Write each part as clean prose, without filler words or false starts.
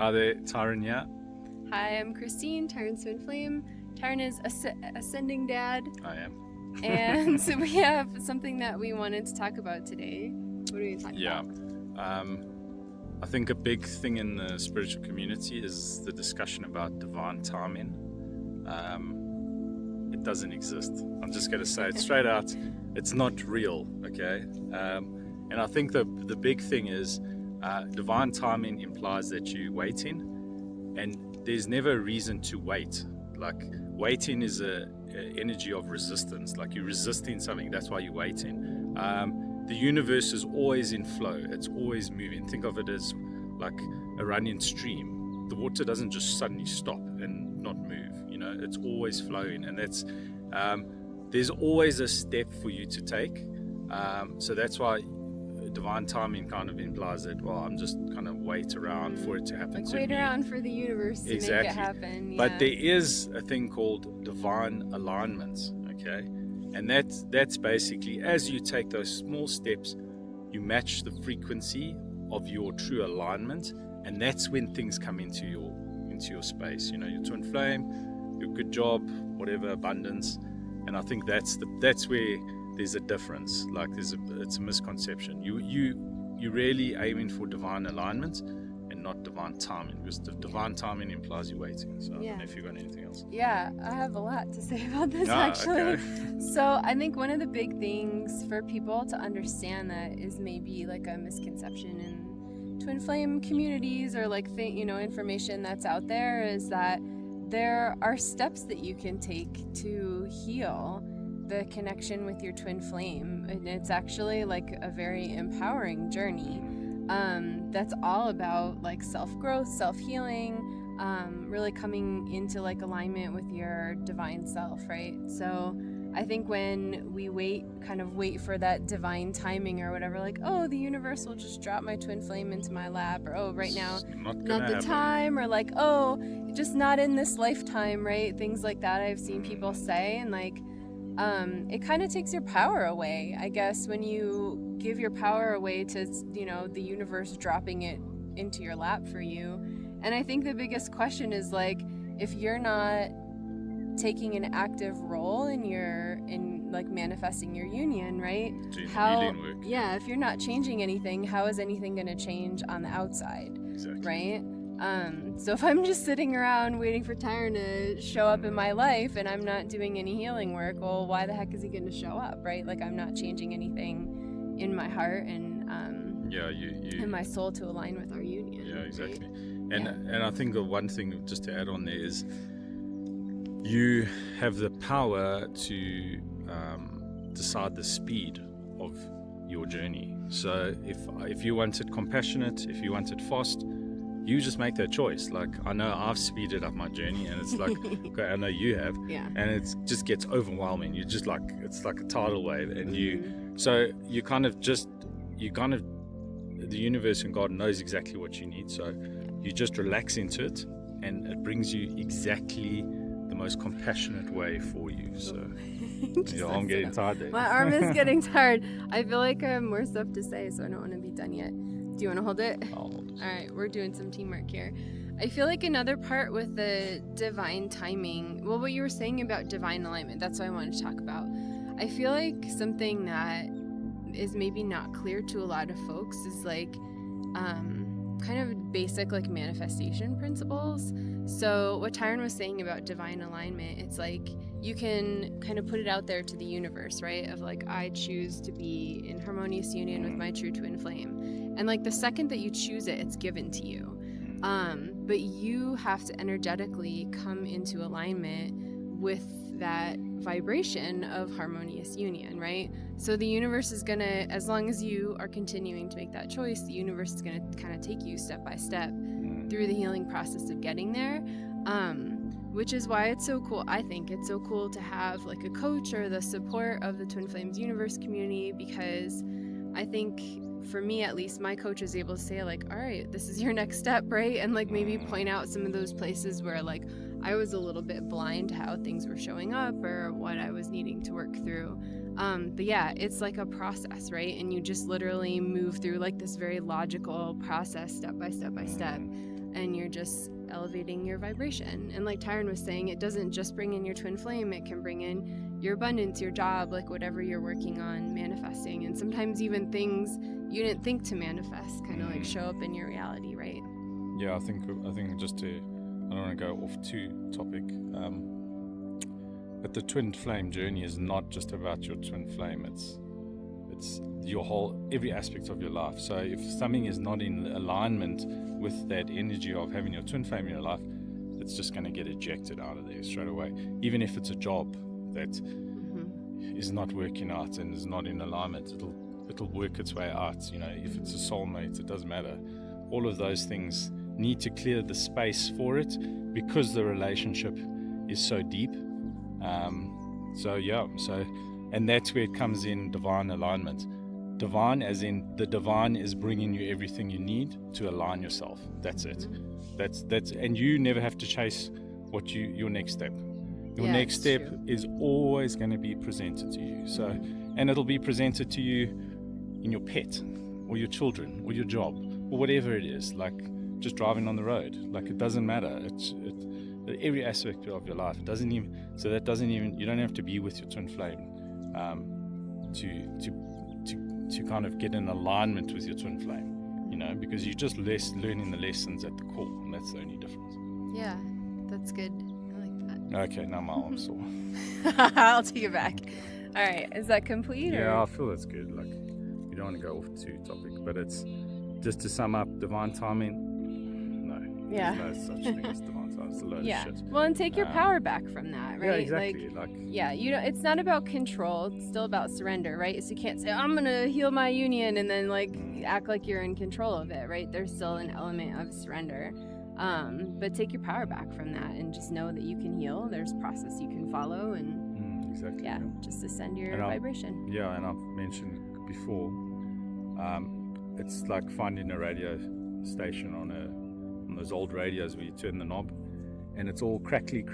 Hi there, Tyron here. Hi, I'm Kristine, Tyron's twin flame. Tyron is ascending dad, I am. and so we have something that we wanted to talk about today. What are we talking Yeah. about? I think a big thing in the spiritual community is the discussion about divine timing. It doesn't exist. I'm just going to say it straight out. It's not real, okay? And I think the big thing is divine timing implies that you're waiting, and there's never a reason to wait. Like, waiting is a energy of resistance. Like, you're resisting something, that's why you're waiting. The universe is always in flow, it's always moving. Think of it as like a running stream. The water doesn't just suddenly stop and not move, it's always flowing, and that's there's always a step for you to take. So that's why divine timing kind of implies that, well, I'm just kind of wait around for it to happen Like to wait me. around for the universe to make it happen. Yeah. But there is a thing called divine alignment, okay? And that's basically, as you take those small steps, you match the frequency of your true alignment, and that's when things come into your space. Your twin flame, your good job, whatever, abundance. And I think that's where there's a difference. Like it's a misconception. You're really aiming for divine alignment and not divine timing, because the divine timing implies you're waiting. So I don't know if you've got anything else. Yeah, I have a lot to say about this actually. Okay. So I think one of the big things for people to understand that is maybe like a misconception in twin flame communities, or like information that's out there, is that there are steps that you can take to heal the connection with your twin flame, and it's actually like a very empowering journey that's all about like self-growth, self-healing, really coming into like alignment with your divine self, right? So I think when we wait for that divine timing or whatever, like, oh, the universe will just drop my twin flame into my lap, or oh, right now not the time, or like, oh, just not in this lifetime, right? Things like that I've seen people say, and like it kind of takes your power away, I guess, when you give your power away to the universe dropping it into your lap for you. And I think the biggest question is like, if you're not taking an active role in like manifesting your union, right? If you're not changing anything, how is anything going to change on the outside? Exactly. Right? So if I'm just sitting around waiting for Tyron to show up in my life and I'm not doing any healing work, well, why the heck is he going to show up, right? Like, I'm not changing anything in my heart and in my soul to align with our union. Yeah, exactly. Right? And I think the one thing just to add on there is you have the power to decide the speed of your journey. So if you want it compassionate, if you want it fast, you just make that choice. Like, I know I've speeded up my journey, and it's like, okay, I know you have, and it just gets overwhelming. You just like, it's like a tidal wave, and the universe and God knows exactly what you need. So you just relax into it, and it brings you exactly the most compassionate way for you. So I'm getting tired there. My arm is getting tired. I feel like I have more stuff to say, so I don't want to be done yet. Do you want to hold it? I'll hold it. All right, we're doing some teamwork here. I feel like another part with the divine timing, well, what you were saying about divine alignment, that's what I wanted to talk about. I feel like something that is maybe not clear to a lot of folks is like kind of basic like manifestation principles. So what Tyron was saying about divine alignment, it's like you can kind of put it out there to the universe, right? Of like, I choose to be in harmonious union with my true twin flame. And like the second that you choose it, it's given to you. But you have to energetically come into alignment with that vibration of harmonious union, right? So the universe is gonna, as long as you are continuing to make that choice, the universe is gonna kind of take you step by step through the healing process of getting there. Which is why it's so cool. I think it's so cool to have like a coach or the support of the Twin Flames Universe community, because I think, for me at least, my coach is able to say like, all right, this is your next step, right? And like maybe point out some of those places where like I was a little bit blind to how things were showing up or what I was needing to work through. But yeah, it's like a process, right? And you just literally move through like this very logical process, step by step by step. and you're just elevating your vibration. And like Tyron was saying, it doesn't just bring in your twin flame, it can bring in your abundance, your job, like whatever you're working on manifesting. And sometimes even things you didn't think to manifest kind of like show up in your reality, right? Yeah, I think just to, I don't want to go off too topic, but the twin flame journey is not just about your twin flame. It's your whole, every aspect of your life. So if something is not in alignment with that energy of having your twin flame in your life, it's just going to get ejected out of there straight away. Even if it's a job that is not working out and is not in alignment, it'll work its way out. You know, if it's a soulmate, it doesn't matter. All of those things need to clear the space for it because the relationship is so deep. And that's where it comes in divine alignment. Divine as in the divine is bringing you everything you need to align yourself. That's it. That's and you never have to chase what your next step. Your next step is always going to be presented to you. So, and it'll be presented to you in your pet or your children or your job or whatever it is, like just driving on the road. Like, it doesn't matter. It's every aspect of your life. It doesn't even, you don't have to be with your twin flame to kind of get in alignment with your twin flame, you know, because you're just learning the lessons at the core, and that's the only difference. Yeah, that's good. I like that. Okay, now my arm's sore. I'll take it back. All right, is that complete? Yeah, I feel that's good. Like, you don't want to go off too topic, but it's just to sum up, divine timing. No, there's no such thing as divine timing. It's a load of shit. Well, and take your power back from that, right? Yeah, exactly. It's not about control. It's still about surrender, right? So you can't say, I'm gonna heal my union, and then like act like you're in control of it, right? There's still an element of surrender. But take your power back from that and just know that you can heal. There's a process you can follow, and exactly. Just ascend your vibration. Yeah, and I've mentioned before, it's like finding a radio station on those old radios where you turn the knob and it's all crackly,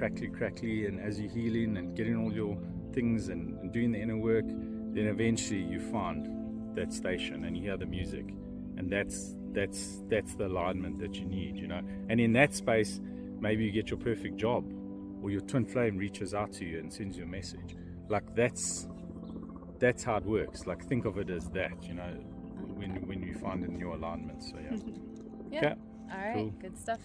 and as you're healing and getting all your things and doing the inner work, then eventually you find that station and you hear the music, and that's the alignment that you need, you know. And in that space, maybe you get your perfect job, or your twin flame reaches out to you and sends you a message. Like, that's how it works. Like, think of it as that, you know, when you find a new alignment. So yeah. Yeah. Okay. All right. Cool. Good stuff.